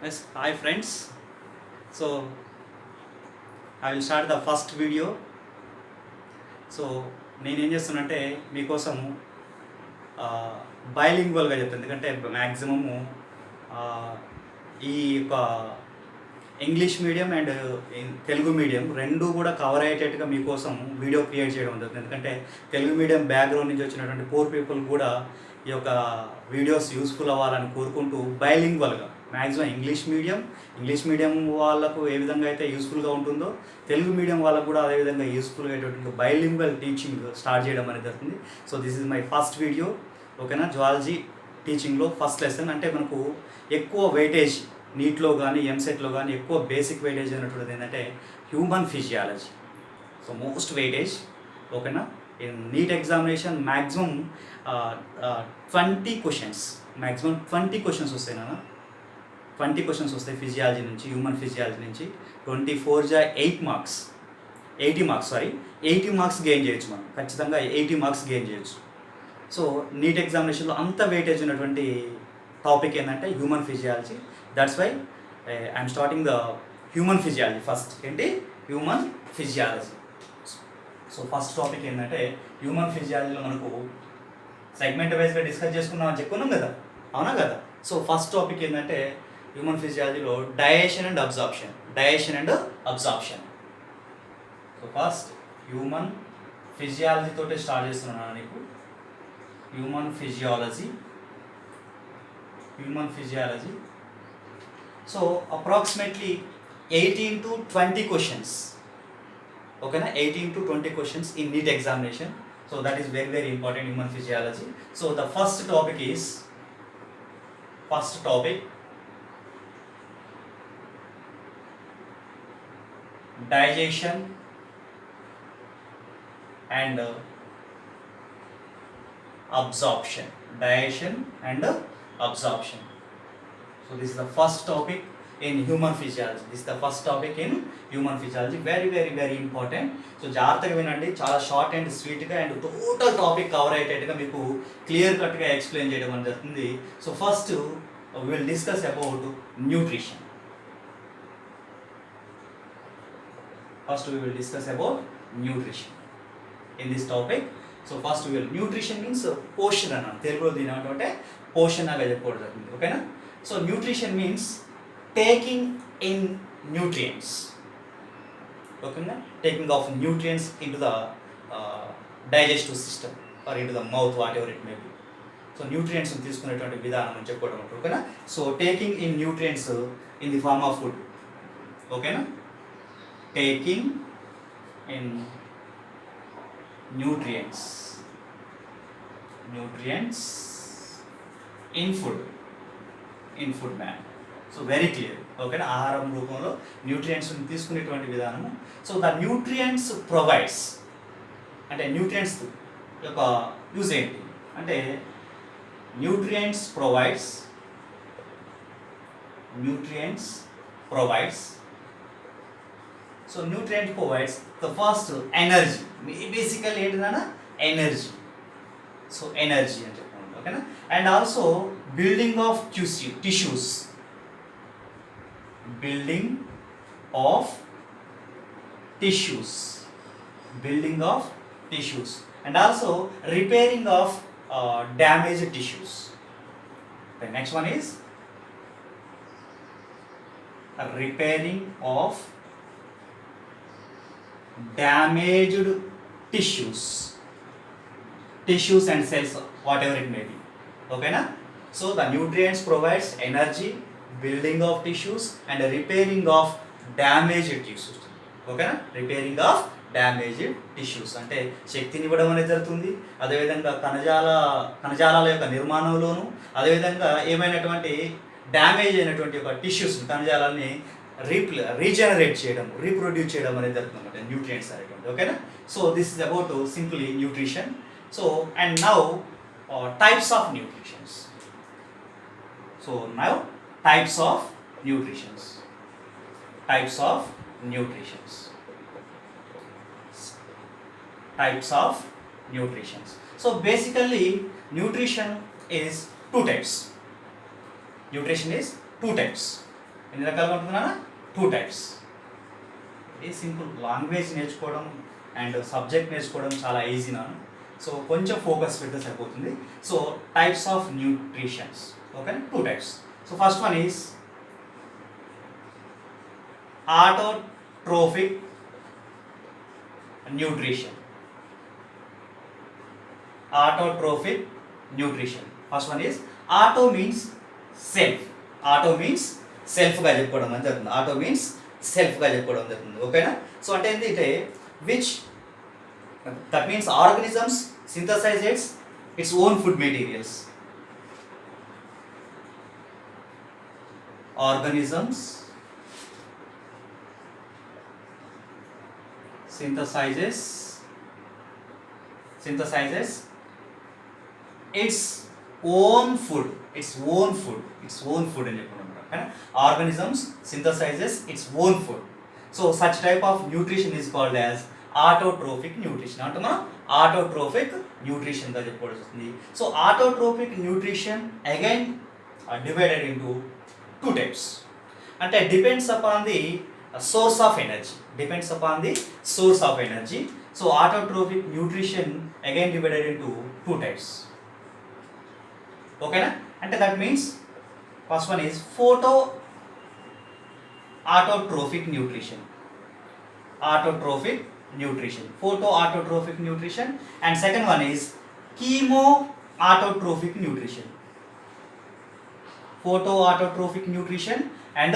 Yes, hi friends. So I will start the first video. So నేనేం చేస్తానంటే మీకోసం బైలింగ్వల్గా చెప్తాను, ఎందుకంటే మ్యాక్సిమము ఈ యొక్క English medium and Telugu medium రెండు కూడా కవర్ అయ్యేటట్టుగా మీకోసం వీడియో క్రియేట్ చేయడం జరుగుతుంది. ఎందుకంటే తెలుగు మీడియం బ్యాక్గ్రౌండ్ నుంచి వచ్చినటువంటి పూర్ పీపుల్ కూడా ఈ యొక్క వీడియోస్ యూస్ఫుల్ అవ్వాలని కోరుకుంటూ బైలింగ్వల్గా మ్యాక్సిమం ఇంగ్లీష్ మీడియం వాళ్ళకు ఏ విధంగా అయితే యూస్ఫుల్గా ఉంటుందో తెలుగు మీడియం వాళ్ళకు కూడా అదేవిధంగా యూస్ఫుల్గా అయ్యేటటువంటి బైలింగ్వల్ టీచింగ్ స్టార్ట్ చేయడం అనేది జరుగుతుంది. So this is my first video. ఓకేనా, జువాలజీ టీచింగ్లో ఫస్ట్ లెసన్. అంటే మనకు ఎక్కువ వెయిటేజ్ నీట్లో కానీ ఎంసెట్లో కానీ ఎక్కువ బేసిక్ వెయిటేజ్ అయినటువంటిది ఏంటంటే human physiology. So most weightage. ఓకేనా, NEET examination maximum 20 questions, maximum 20 questions వస్తాయి నాన్న. 20 క్వశ్చన్స్ వస్తాయి ఫిజియాలజీ నుంచి, హ్యూమన్ ఫిజియాలజీ నుంచి. 24 జా 8 మార్క్స్, 80 మార్క్స్, 80 మార్క్స్ గెయిన్ చేయొచ్చు మనం. ఖచ్చితంగా 80 మార్క్స్ గెయిన్ చేయొచ్చు. సో నీట్ ఎగ్జామినేషన్లో అంత వెయిటేజ్ ఉన్నటువంటి టాపిక్ ఏంటంటే human physiology. That's why I'm starting the human physiology first. ఏంటి? Human physiology. So first topic ఏంటంటే హ్యూమన్ ఫిజియాలజీలో మనకు సెగ్మెంట్ వైజ్గా డిస్కస్ చేసుకున్నామని చెప్పుకున్నాం కదా, అవునా కదా? సో ఫస్ట్ టాపిక్ ఏంటంటే హ్యూమన్ ఫిజియాలజీలో digestion and absorption. So first human physiology తోటి స్టార్ట్ చేస్తున్నాను నీకు. Human physiology. So approximately 18 to 20 questions. ఓకేనా, 18 to 20 questions in neat examination. So that is very very important, human physiology. So the first topic digestion and absorption. So this is the first topic in human physiology. Very very very important. So జాగ్రత్తగా వినండి, చాలా short and స్వీట్గా and total topic cover అయ్యేటట్టుగా మీకు clear కట్గా explain చేయడం అనేది జరుగుతుంది. So first will discuss about nutrition. In this topic. So first nutrition means పోషణ అన్న, తెలుగులో దీని అంటే పోషణగా చెప్పుకోవడం జరుగుతుంది. ఓకేనా, so nutrition means taking in nutrients. ఓకేనా, taking of nutrients into the digestive system or into the mouth, whatever it may be. So nutrients తీసుకునేటువంటి విధానం అని చెప్పుకోవడం ఉంటుంది. ఓకేనా, so taking in nutrients in the form of food. ఓకేనా, taking in nutrients in food man. So very clear. ఓకేనా, ఆహారం రూపంలో న్యూట్రియంట్స్ తీసుకునేటువంటి విధానము. సో ద న్యూట్రియంట్స్ ప్రొవైడ్స్ అంటే న్యూట్రియంట్స్ యొక్క యూజ్ ఏంటి అంటే nutrients provides so nutrient provides the first energy. బేసికల్ ఏంటిదన్నా ఎనర్జీ. సో ఎనర్జీ అని చెప్పండి. ఓకేనా, and also building of tissues and also repairing of damaged tissues. The next one is repairing of damaged tissues and cells, whatever it may be. Okay na? So the nutrients provides energy, building of tissues and repairing of damaged tissues. Okay na? Repairing of damaged tissues అంటే శక్తిని ఇవ్వడం అనేది జరుగుతుంది. అదేవిధంగా కణజాలాల యొక్క నిర్మాణంలోను, అదేవిధంగా ఏమైనటువంటి damage అయినటువంటి ఒక టిష్యూస్ కణజాలాన్ని రీజనరేట్ చేయడం, రీప్రొడ్యూస్ చేయడం అనేది జరుగుతుంది అనమాట న్యూట్రియంట్స్ అనేటువంటి. ఓకేనా, so this is about simply nutrition. So and now types of nutritions. So now types of nutritions. So basically nutrition is two types. ఎన్ని రకాలుగా ఉంటుందా? 2 టైప్స్. ఇది సింపుల్. లాంగ్వేజ్ నేర్చుకోవడం అండ్ సబ్జెక్ట్ నేర్చుకోవడం చాలా ఈజీ నాను. సో కొంచెం ఫోకస్ పెడితే సరిపోతుంది. So types of nutritions. Okay, 2 types. So first one is autotrophic nutrition. Autotrophic nutrition. First one is auto means self. Auto means self గా చెప్పుకోవడం అని జరుగుతుంది. Auto means self గా చెప్పుకోవడం జరుగుతుంది. ఓకేనా? సో అంటే ఏంటంటే which that means organisms synthesize its own food materials. Organisms synthesizes its own food అని చెప్పుకుంటాం. Organisms synthesizes its own food. So such type of nutrition is called as autotrophic nutrition. అంటే మనం autotrophic nutrition గా చెప్పుకోవాల్సి వస్తుంది. So autotrophic nutrition again divided into 2 types. అంటే depends upon the source of energy. So autotrophic nutrition again divided into 2 types. Okay na? And that means first one is photoautotrophic nutrition. Photoautotrophic nutrition. And second one is chemoautotrophic nutrition. Photoautotrophic nutrition and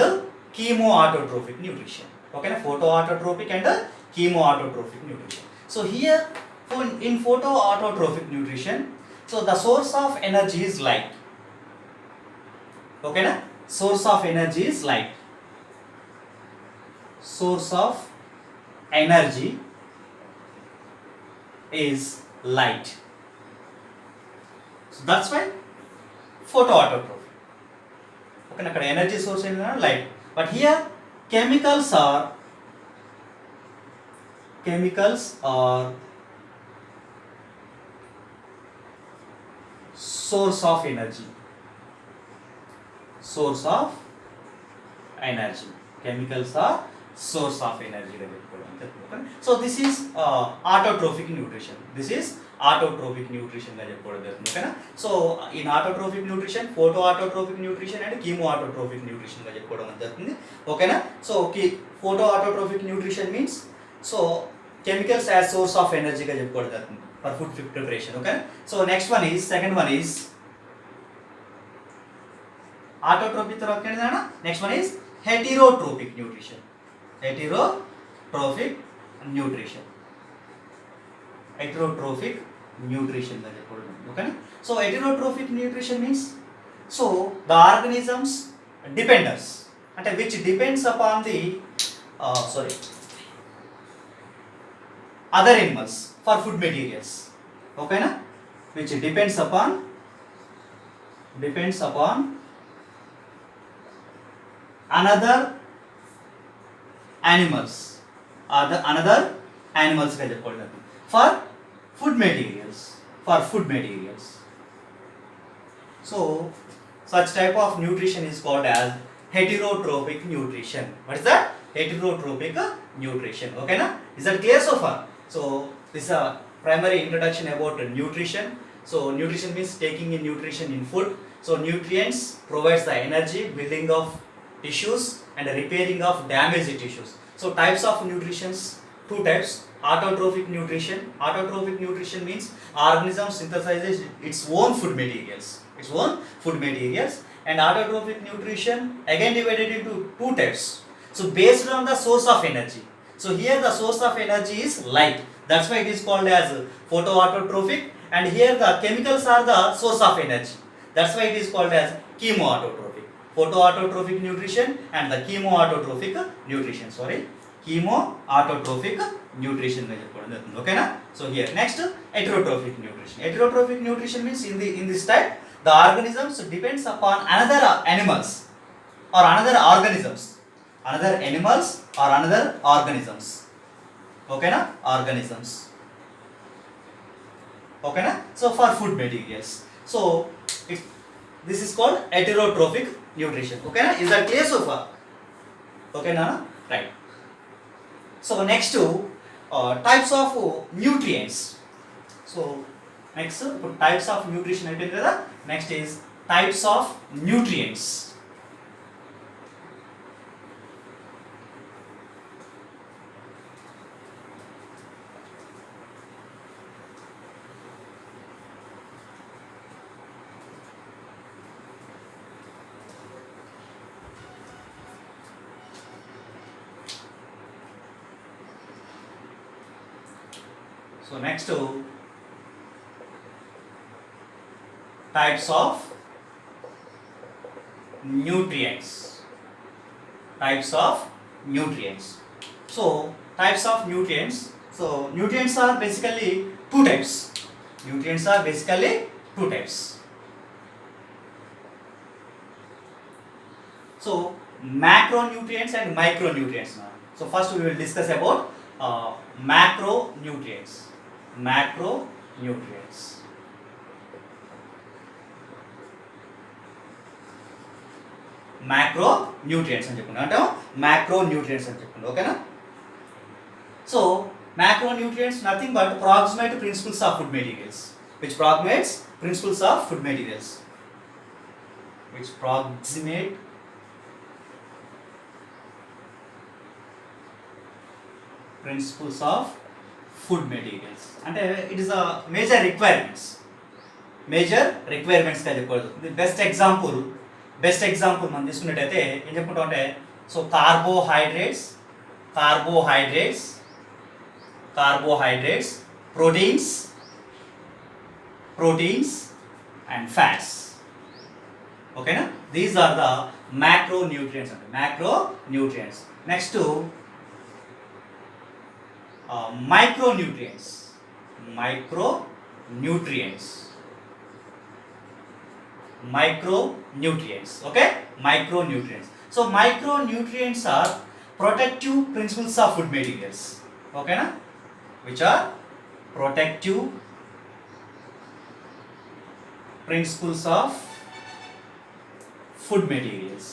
chemoautotrophic nutrition. Okay na? Photoautotrophic and chemoautotrophic nutrition. So here in photoautotrophic nutrition, so the source of energy is light. Okay na? Source of energy is light. Source of energy is light. So that's why photoautotrophic. Okay na? Akkada energy source is light. But here chemicals are source of energy. Chemicals are source of energy. So this is autotrophic nutrition. Okay na? So in autotrophic nutrition, photoautotrophic nutrition and chemoautotrophic nutrition ga cheppovam jarugutundi. Okay na? So photoautotrophic nutrition means so chemicals as source of energy ga cheppovam jarugutundi for food preparation. Okay, so second one is autotrophic tarvata endana. Next one is heterotrophic nutrition. Heterotrophic nutrition ga cheppovam. Okay, so heterotrophic nutrition means so the organisms dependence ante which depends upon the other animals for food materials. Okay na? Which depends upon another animals ga cheppovam for food materials. So such type of nutrition is called as heterotrophic nutrition. What is that? Heterotrophic nutrition. Okay na? Is that clear so far? So this is a primary introduction about nutrition. So nutrition means taking in nutrition in food. So nutrients provides the energy, building of tissues and repairing of damaged tissues. So types of nutritions, 2 types. Autotrophic nutrition means organism synthesizes its own food materials. And autotrophic nutrition again divided into 2 types. So based on the source of energy. So here the source of energy is light. That's why it is called as photoautotrophic. And here the chemicals are the source of energy. That's why it is called as chemoautotrophic. Photoautotrophic nutrition and the chemoautotrophic nutrition. Chemoautotrophic nutrition. Okay na? So here next heterotrophic nutrition means in this type the organisms depends upon another animals or another organisms. Okay na? Organisms. Okay na? So for food materials. So this is called heterotrophic nutrition. Okay na? Is that clear so far? ఓకేనా right so next types of nutrients so next ఇప్పుడు types of nutrition అయిపోయింది కదా next is types of nutrients So next types of nutrients. Types of nutrients. So types of nutrients. So nutrients are basically two types. Nutrients are basically two types. So macronutrients and micronutrients now. So first we will discuss about macronutrients. Macronutrients. Macronutrients అని చెప్పుకున్నాం అంటే macronutrients అని చెప్పుకున్నాం ఓకేనా so macronutrients nothing but approximate principles of food materials which approximates principles of food materials which approximate principles of food materials అంటే it is a major requirements గా చెప్పకూడదు the best example మనం తీసుకున్నట్టయితే ఏం చెప్పుకుంటాం అంటే so carbohydrates proteins and fats ఓకేనా these are the macronutrients అంటే macronutrients next micronutrients okay micronutrients so micronutrients are protective principles of food materials okay na which are protective principles of food materials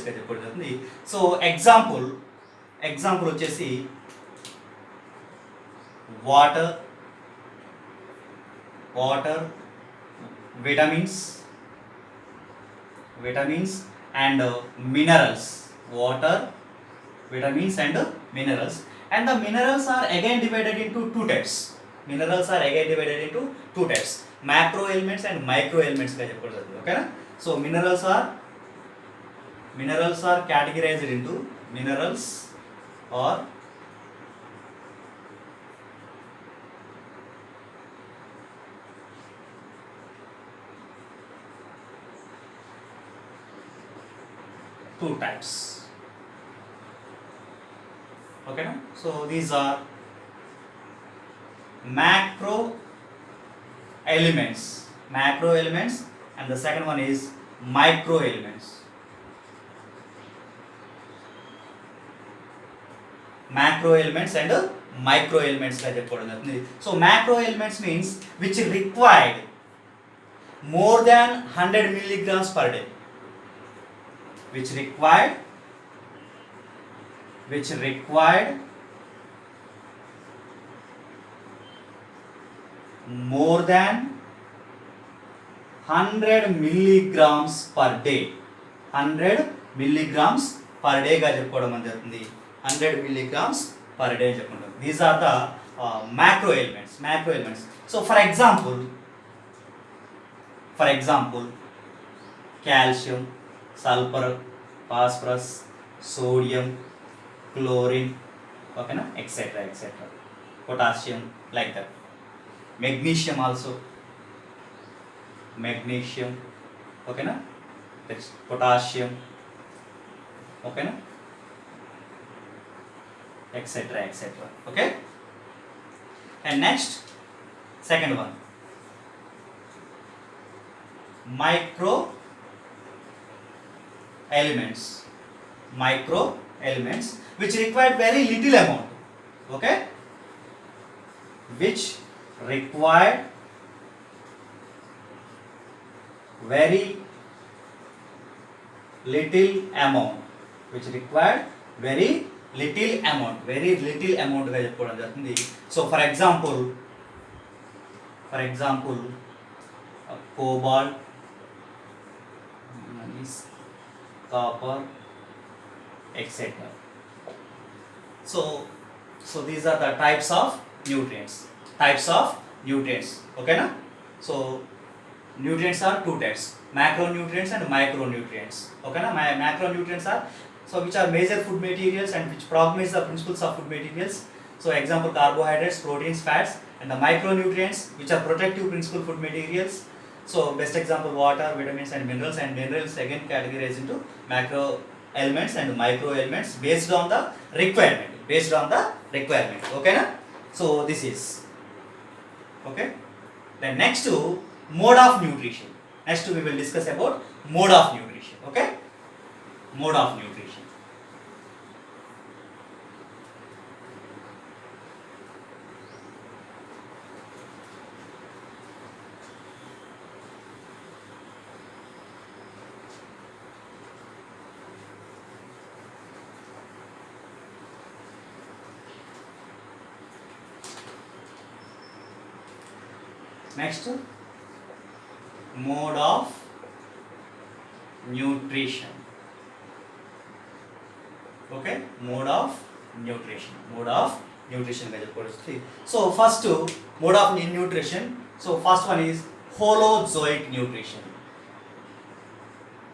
గా చెప్పడం జరుగుతుంది so example వచ్చేసి water vitamins and minerals water vitamins and minerals and the minerals are again divided into two types macro elements and micro elements గా చెప్పబడుతుంది ఓకేనా so minerals are categorized into minerals or two types okay no? So these are macro elements and the second one is micro elements and micro elements గా చెప్పడం జరుగుతుంది so macro elements means which required more than 100 milligrams per day which required more than 100 milligrams per day 100 milligrams per day గా చెప్పుకోవడం జరుగుతుంది 100 milligrams per day చెప్పుకుంటాం these are the macro elements so for example calcium sulfur phosphorus sodium chlorine okay na etc potassium like that magnesium also okay na next potassium okay na etc okay and next second one micro elements which require very little amount okay which require very little amount which required very little amount గా చెప్పుకోవడం జరుగుతుంది. So for example cobalt, manganese, copper, etc. So these are the types of nutrients. Okay na? So nutrients are two types, macronutrients and micronutrients. Okay na? Macronutrients are which are major food materials and which promise the principles of food materials. So example, carbohydrates, proteins, fats. And the micronutrients which are protective principal food materials. So best example, water, vitamins and minerals. And minerals again categorized into macro elements and micro elements based on the requirement. Okay na? So this is okay. Then next to mode of nutrition. Next we will discuss about mode of nutrition. Okay, mode of nutrition. Next, mode of nutrition. Okay, mode of nutrition. So first mode of nutrition. So first one is holozoic nutrition.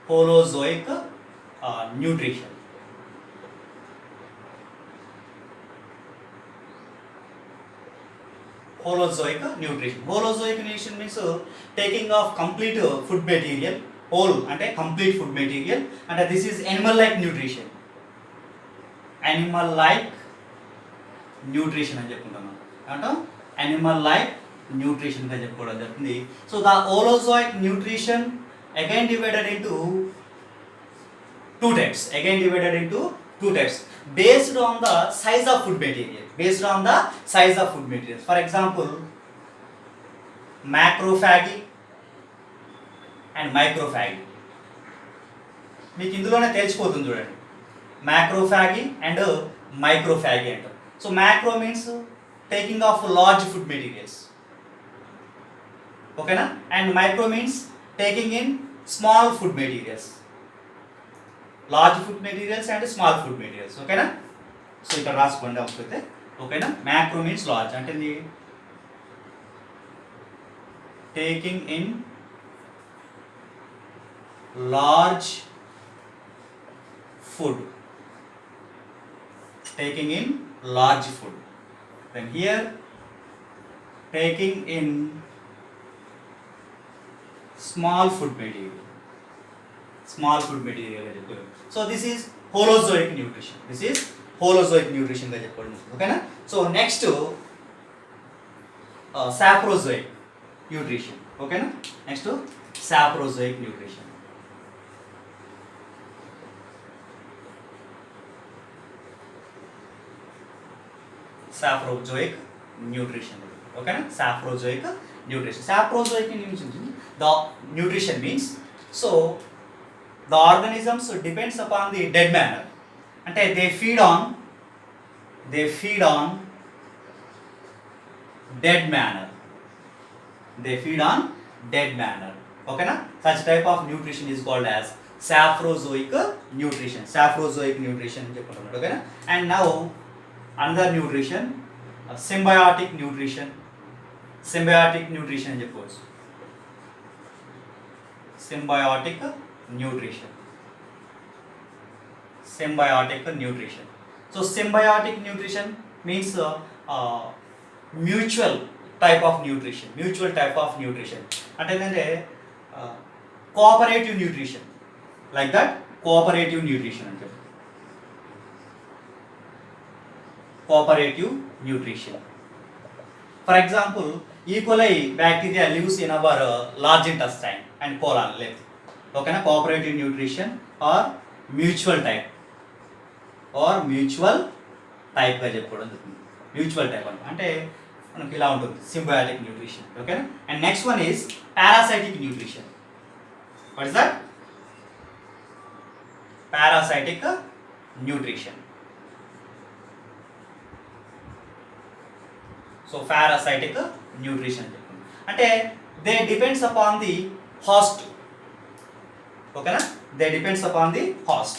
Nutrition. Holozoic nutrition means taking of complete food material, whole అంటే complete food material, and this is animal like nutrition అని చెప్పుకుంటున్నాం అంటే animal like nutrition గా చెప్పుకోవడం జరుగుతుంది. So the holozoic nutrition again divided into two types based on the size of food material. For example, macrophagy and microphagy. మీకు ఇందులోనే తెలిసిపోతుంది చూడండి, macrophagy and microphagy అంట. So macro means taking of large food materials, ఓకేనా, and micro means taking in small food materials, large food materials and small food materials. ఓకేనా, so ఇక్కడ రాసుకోండి అవసరమైతే. ఓకేనా, మ్యాక్రో మీన్స్ లార్జ్ అంటే taking in large food, then here taking in small food material. So this is holozoic nutrition. గా చెప్పండి. ఓకేనా. So next saprozoic nutrition. ఓకేనా, నెక్స్ట్ సాప్రోజోయిక్ న్యూట్రిషన్. ఓకేనా, saprozoic nutrition. The nutrition means so the organisms depends upon the dead matter. అంటే they feed on dead matter. Okay na? Such type of nutrition is called as saprozoic nutrition. Okay na? And now another nutrition, symbiotic nutrition అని చెప్పవచ్చు. symbiotic nutrition. So symbiotic nutrition means mutual type of nutrition. అంటే ఏంటంటే cooperative nutrition, like that cooperative nutrition అంటే for example, E coli bacteria lives in our large intestine and colon leg. ఓకేనా, cooperative nutrition or mutual type గా చెప్పుకోవడం జరుగుతుంది. Mutual type అంటే మనకి ఇలా ఉంటుంది, సింబయాటిక్ న్యూట్రిషన్. ఓకేనా. And next one is parasitic nutrition. What is that? Parasitic nutrition. So parasitic nutrition అంటే they depends upon the host. ఓకేనా, they depends upon the host.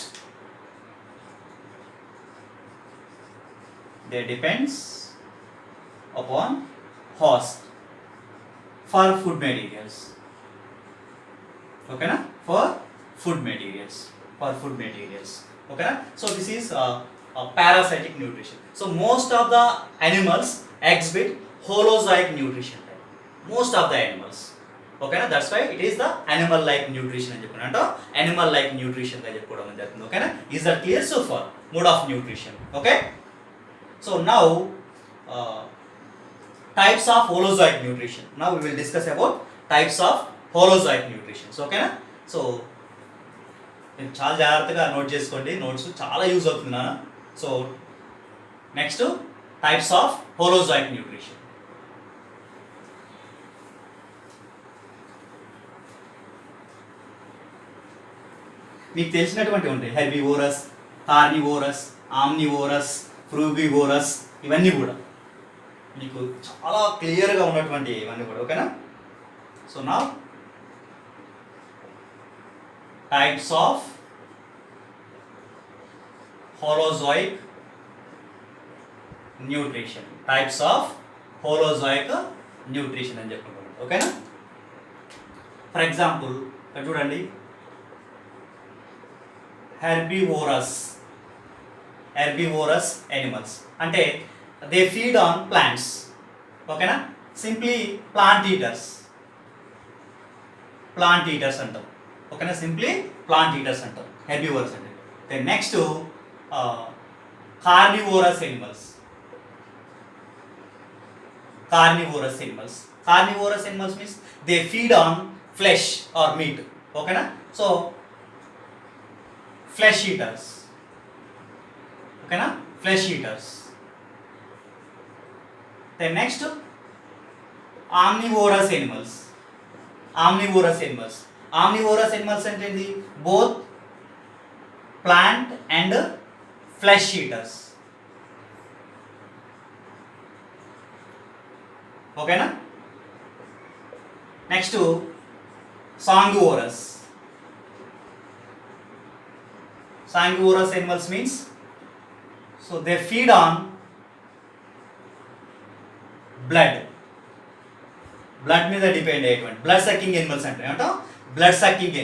They depends upon host for food materials. Okay na, for food materials, okay na. So this is a parasitic nutrition. So most of the animals exhibit holozoic nutrition type, most of the animals. Okay na, that's why it is the animal like nutrition అని చెప్పుకున్నా అంటే animal like nutrition గా చెప్పుకోవడం జరుగుతుంది. Okay na, is that clear so far? Mode of nutrition. Okay, so now types of holozoic nutrition. Now we will discuss about types of holozoic nutrition. Okay na, so మీరు చాలా జాగ్రత్తగా note చేసుకోండి, notes చాలా use అవుతుంది నాన్న. So next types of holozoic nutrition. మీకు తెలిసినటువంటి ఉంటాయి హెర్బివోరస్, కార్నివోరస్, ఆమ్నివోరస్, ఫ్రూగివోరస్, ఇవన్నీ కూడా మీకు చాలా క్లియర్గా ఉన్నటువంటి ఇవన్నీ కూడా. ఓకేనా, సో నా types of holozoic nutrition, types of holozoic nutrition అని చెప్పుకుంటాం. ఓకేనా, ఫర్ ఎగ్జాంపుల్ ఇక్కడ చూడండి హెర్బివోరస్ ఎనిమల్స్ అంటే దే ఫీడ్ ఆన్ ప్లాంట్స్. ఓకేనా, సింప్లీ ప్లాంట్ ఈటర్స్ అంటాం. ఓకేనా, సింప్లీ ప్లాంట్ ఈటర్స్ అంటాం హెర్బివోరస్ అంటే. Then next carnivorous animals. Carnivorous animals means they feed on flesh or meat. ఓకేనా, సో ఫ్లెష్ ఈటర్స్. ఓకేనా, flesh eaters. Then next omnivorous animals. Omnivorous animals అంటే both plant and flesh eaters. ఓకేనా, నెక్స్ట్ sanguivorous animals means so they feed on blood మీద depend అయ్యేటువంటి blood sucking animals అంటే ఏమంటాం, blood sucking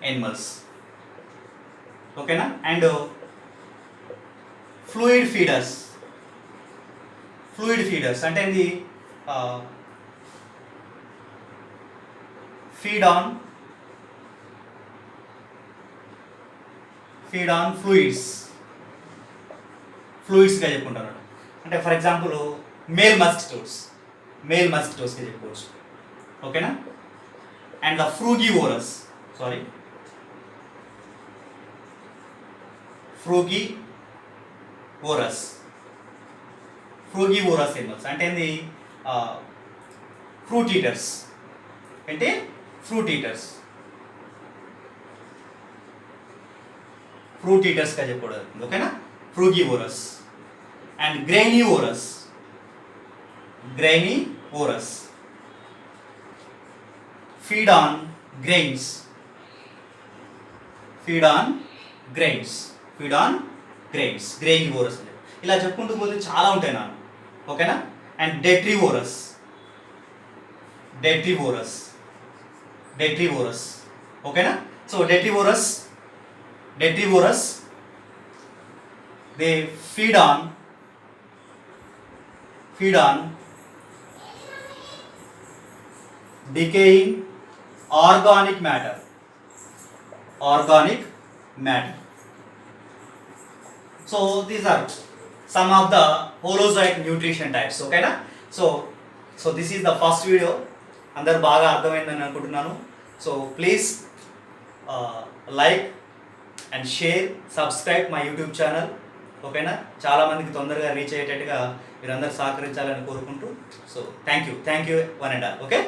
animals. ఓకేనా, and fluid feeders అంటే ఇది ఫీడ్ ఆన్ ఫ్లూయిడ్స్గా చెప్పుకుంటారు. అంటే ఫర్ ఎగ్జాంపుల్ మేల్ మస్కిటోస్గా చెప్పుకోవచ్చు. ఓకేనా, అండ్ ద ఫ్రూగివోరస్ ఎనిమల్స్ అంటే ఏంది, ఫ్రూట్ ఈటర్స్ గా చెప్పుకోవడం. ఓకేనా, frugivorous. And granivorous feed on grains. Granivorous ఇలా చెప్పుకుంటూ పోతే చాలా ఉంటాయి నాన్న. ఓకేనా, అండ్ డెట్రివోరస్. ఓకేనా, so డెట్రివోరస్ they feed on decaying organic matter. So these are some of the holozoic nutrition types. Okay na, so this is the first video. అందరు బాగా అర్థమైందని అనుకుంటున్నాను. So please like and share, subscribe my YouTube channel. ఓకేనా, చాలామందికి తొందరగా reach అయ్యేటట్టుగా మీరందరూ సహకరించాలని కోరుకుంటూ, so thank you one and all. Okay.